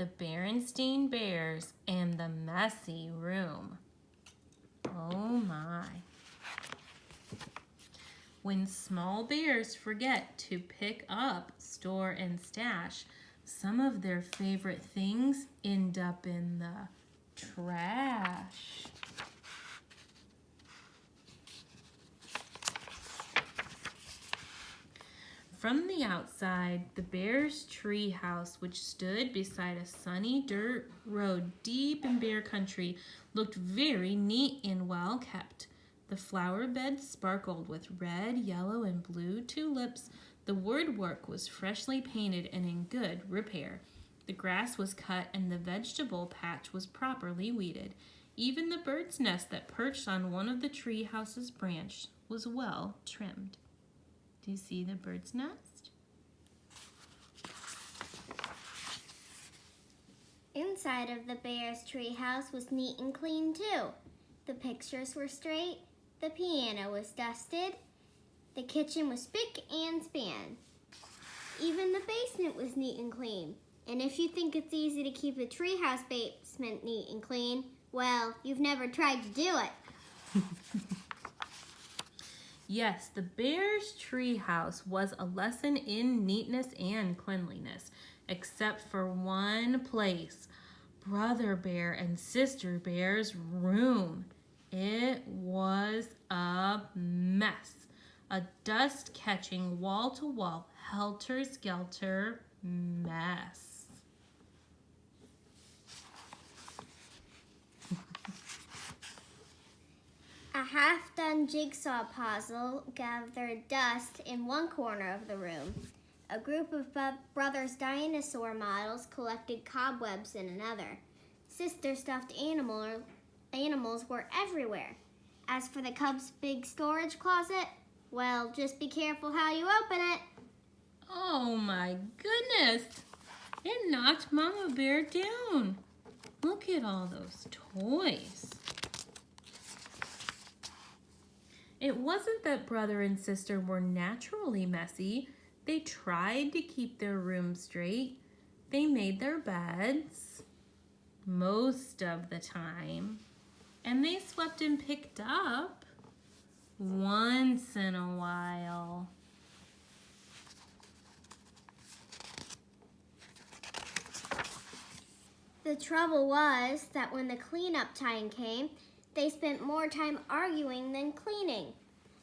The Berenstain Bears and the Messy Room. Oh my. When small bears forget to pick up, store, and stash, some of their favorite things end up in the trash. From the outside, the bear's tree house, which stood beside a sunny dirt road deep in bear country, looked very neat and well kept. The flower beds sparkled with red, yellow, and blue tulips. The woodwork was freshly painted and in good repair. The grass was cut and the vegetable patch was properly weeded. Even the bird's nest that perched on one of the tree house's branch was well trimmed. Do you see the bird's nest? Inside of the bear's tree house was neat and clean too. The pictures were straight, the piano was dusted, the kitchen was spick and span. Even the basement was neat and clean. And if you think it's easy to keep a treehouse basement neat and clean, well, you've never tried to do it. Yes, the bear's tree house was a lesson in neatness and cleanliness, except for one place, Brother Bear and Sister Bear's room. It was a mess, a dust-catching, wall-to-wall, helter-skelter mess. A half-done jigsaw puzzle gathered dust in one corner of the room. A group of brothers' dinosaur models collected cobwebs in another. Sister stuffed animals were everywhere. As for the cub's big storage closet, well, just be careful how you open it. Oh my goodness! It knocked Mama Bear down. Look at all those toys. It wasn't that brother and sister were naturally messy. They tried to keep their room straight. They made their beds most of the time. And they swept and picked up once in a while. The trouble was that when the cleanup time came, they spent more time arguing than cleaning.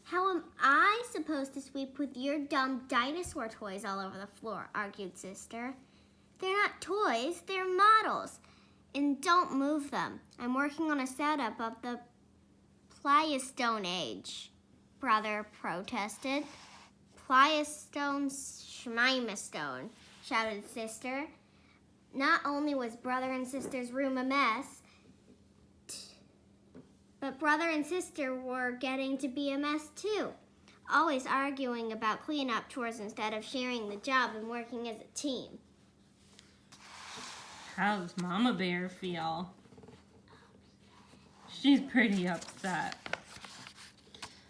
How am I supposed to sweep with your dumb dinosaur toys all over the floor? Argued Sister. They're not toys, they're models. And don't move them. I'm working on a setup of the Pleistocene Age, Brother protested. Pleistocene Schmimestone, shouted Sister. Not only was Brother and Sister's room a mess, but Brother and Sister were getting to be a mess too, always arguing about cleanup chores instead of sharing the job and working as a team. How does Mama Bear feel? She's pretty upset.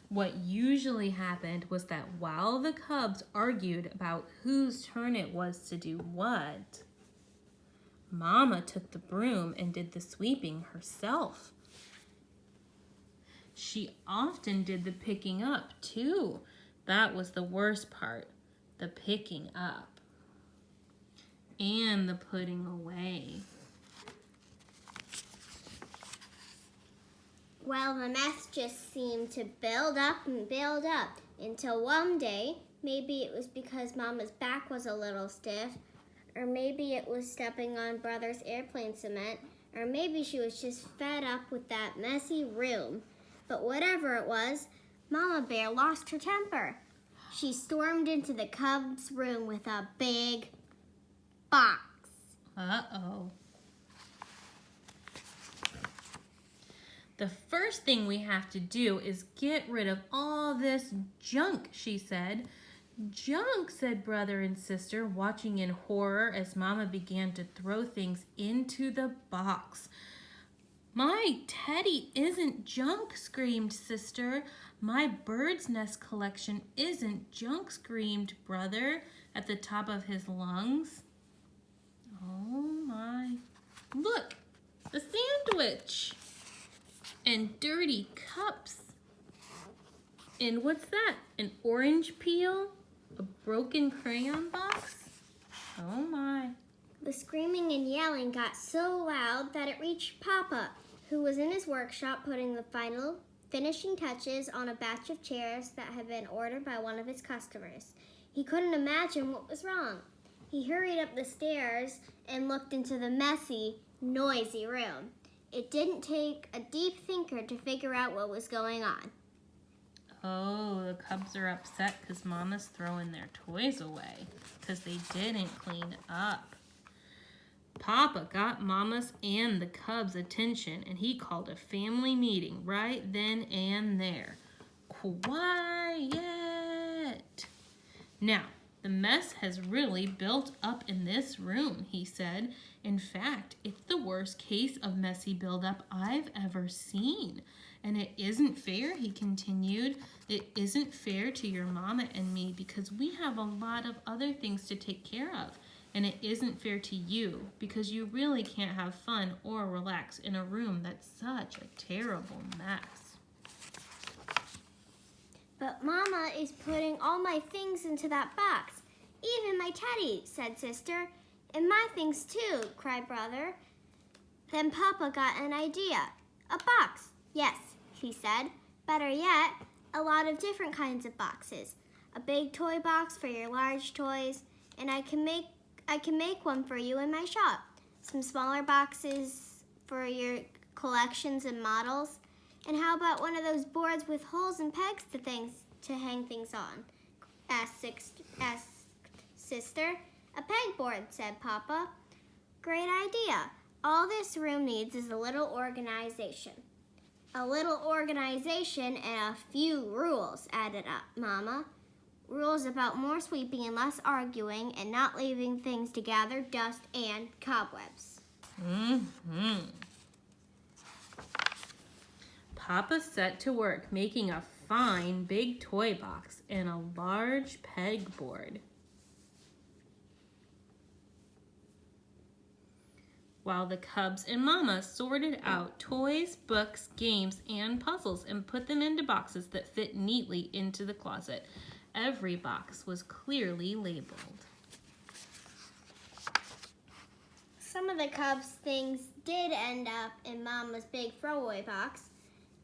What usually happened was that while the cubs argued about whose turn it was to do what, Mama took the broom and did the sweeping herself. She often did the picking up, too. That was the worst part, the picking up and the putting away. Well, the mess just seemed to build up and build up until one day, maybe it was because Mama's back was a little stiff, or maybe it was stepping on Brother's airplane cement, or maybe she was just fed up with that messy room. But whatever it was, Mama Bear lost her temper. She stormed into the cub's room with a big box. Uh-oh. The first thing we have to do is get rid of all this junk, she said. Junk, said Brother and Sister, watching in horror as Mama began to throw things into the box. My teddy isn't junk, screamed Sister. My bird's nest collection isn't junk, screamed Brother at the top of his lungs. Oh my sandwich. And dirty cups. And what's that? An orange peel? A broken crayon box? Oh my. The screaming and yelling got so loud that it reached Papa, who was in his workshop putting the final finishing touches on a batch of chairs that had been ordered by one of his customers. He couldn't imagine what was wrong. He hurried up the stairs and looked into the messy, noisy room. It didn't take a deep thinker to figure out what was going on. Oh, the Cubs are upset because Mama's throwing their toys away because they didn't clean up. Papa got Mama's and the Cubs' attention, and he called a family meeting right then and there. Quiet! Now, the mess has really built up in this room, he said. In fact, it's the worst case of messy buildup I've ever seen. And it isn't fair, he continued. It isn't fair to your mama and me because we have a lot of other things to take care of. And it isn't fair to you because you really can't have fun or relax in a room that's such a terrible mess. But Mama is putting all my things into that box. Even my teddy, said Sister. And my things too, cried Brother. Then Papa got an idea. A box. Yes, he said. Better yet, a lot of different kinds of boxes. A big toy box for your large toys, and I can make one for you in my shop. Some smaller boxes for your collections and models. And how about one of those boards with holes and pegs to hang things on? Asked Sister. A pegboard, said Papa. Great idea. All this room needs is a little organization. A little organization and a few rules, added up Mama. Rules about more sweeping and less arguing and not leaving things to gather dust and cobwebs. Papa set to work making a fine big toy box and a large pegboard. While the Cubs and Mama sorted out toys, books, games, and puzzles and put them into boxes that fit neatly into the closet. Every box was clearly labeled. Some of the Cubs' things did end up in Mama's big throwaway box.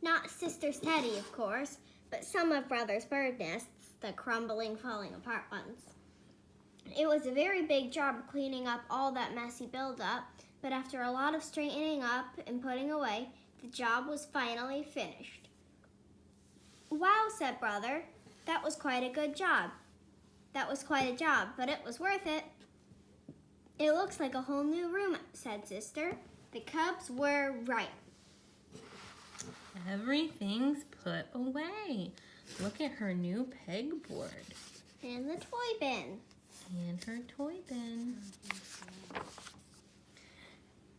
Not Sister's teddy, of course, but some of Brother's bird nests, the crumbling, falling apart ones. It was a very big job cleaning up all that messy buildup, but after a lot of straightening up and putting away, the job was finally finished. Wow, said Brother, that was quite a good job. That was quite a job, but it was worth it. It looks like a whole new room, said Sister. The Cubs were right. Everything's put away. Look at her new pegboard. And the toy bin. And her toy bin.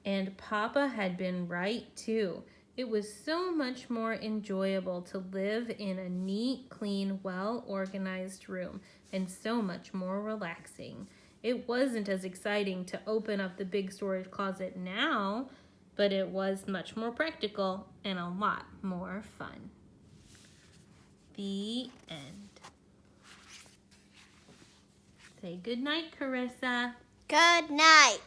And Papa had been right too. It was so much more enjoyable to live in a neat, clean, well-organized room, and so much more relaxing. It wasn't as exciting to open up the big storage closet now, but it was much more practical and a lot more fun. The end. Say good night, Carissa. Good night.